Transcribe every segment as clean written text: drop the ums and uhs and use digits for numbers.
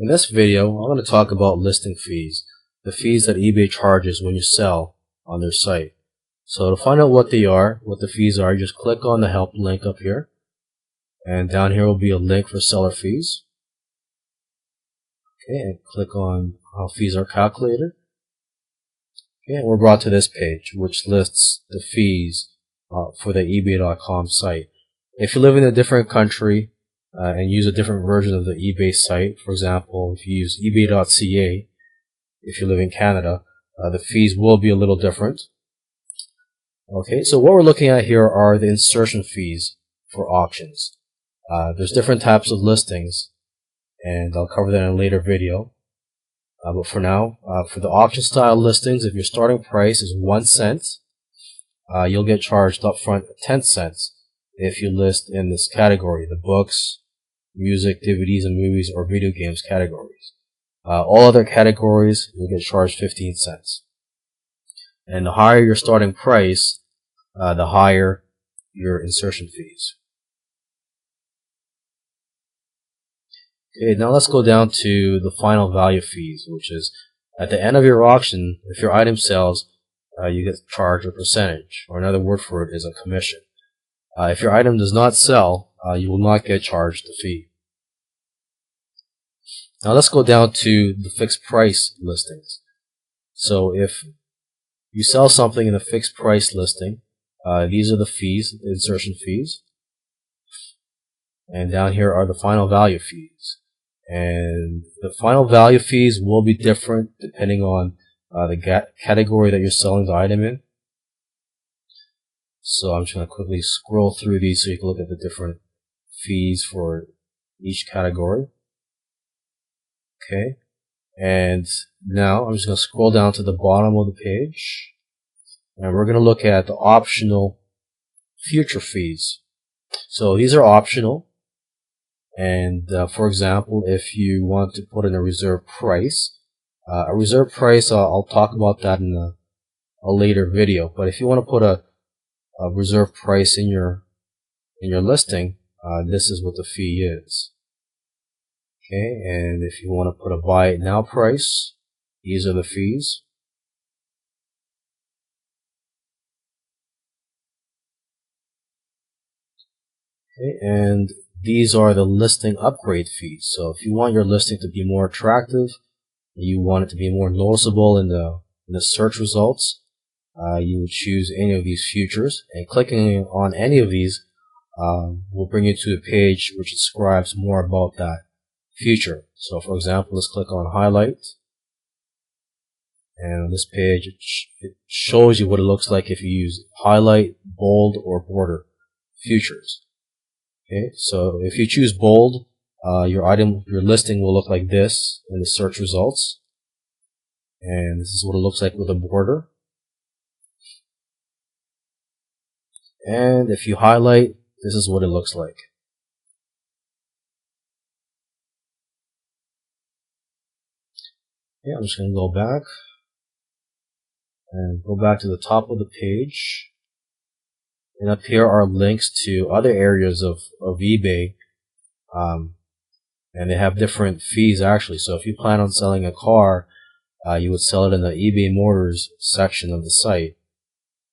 In this video, I'm going to talk about listing fees, the fees that eBay charges when you sell on their site. So to find out what they are, what the fees are, just click on the help link up here, and down here will be a link for seller fees. Okay, and click on how fees are calculated. Okay, and we're brought to this page, which lists the fees for the eBay.com site. If you live in a different country and use a different version of the eBay site, for example, if you use ebay.ca, if you live in Canada, the fees will be a little different. Okay, so what we're looking at here are the insertion fees for auctions. There's different types of listings, and I'll cover that in a later video. But for now, for the auction style listings, if your starting price is 1 cent, you'll get charged upfront 10 cents if you list in this category, the books, music, DVDs and movies, or video games categories. All other categories, you'll get charged 15 cents. And the higher your starting price, the higher your insertion fees. Okay, now let's go down to the final value fees, which is at the end of your auction, if your item sells, you get charged a percentage, or another word for it is a commission. If your item does not sell, you will not get charged the fee. Now let's go down to the fixed price listings. So if you sell something in a fixed price listing, these are the fees, the insertion fees. And down here are the final value fees. And the final value fees will be different depending on the category that you're selling the item in. So I'm just going to quickly scroll through these so you can look at the different fees for each category. Okay, and now I'm just going to scroll down to the bottom of the page, and we're going to look at the optional future fees. So these are optional, and for example, if you want to put in a reserve price, I'll talk about that in a later video. But if you want to put a reserve price in your listing, this is what the fee is. Okay, and if you want to put a buy it now price, these are the fees. Okay, and these are the listing upgrade fees. So if you want your listing to be more attractive, you want it to be more noticeable in the search results, you would choose any of these features, and clicking on any of these will bring you to a page which describes more about that feature. So for example, let's click on highlight, and on this page it shows you what it looks like if you use highlight, bold, or border features. Okay, so if you choose bold, your listing will look like this in the search results, and this is what it looks like with a border. And if you highlight, this is what it looks like. Okay, I'm just going to go back and go back to the top of the page. And up here are links to other areas of eBay. And they have different fees actually. So if you plan on selling a car, you would sell it in the eBay Motors section of the site.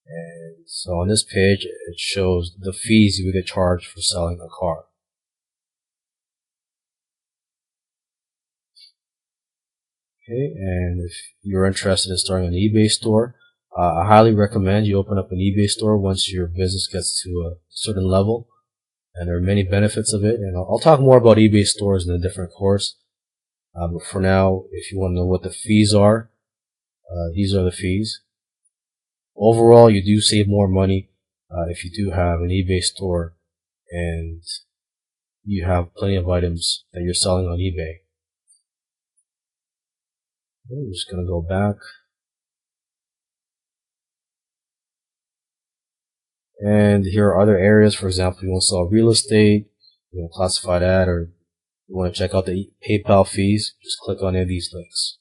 And so on this page, it shows the fees you would get charged for selling a car. Okay, and if you're interested in starting an eBay store, I highly recommend you open up an eBay store once your business gets to a certain level. And there are many benefits of it. And I'll talk more about eBay stores in a different course. But for now, if you want to know what the fees are, these are the fees. Overall, you do save more money if you do have an eBay store and you have plenty of items that you're selling on eBay. I'm just going to go back. And here are other areas. For example, you want to sell real estate, you want to classify that, or you want to check out the PayPal fees, just click on any of these links.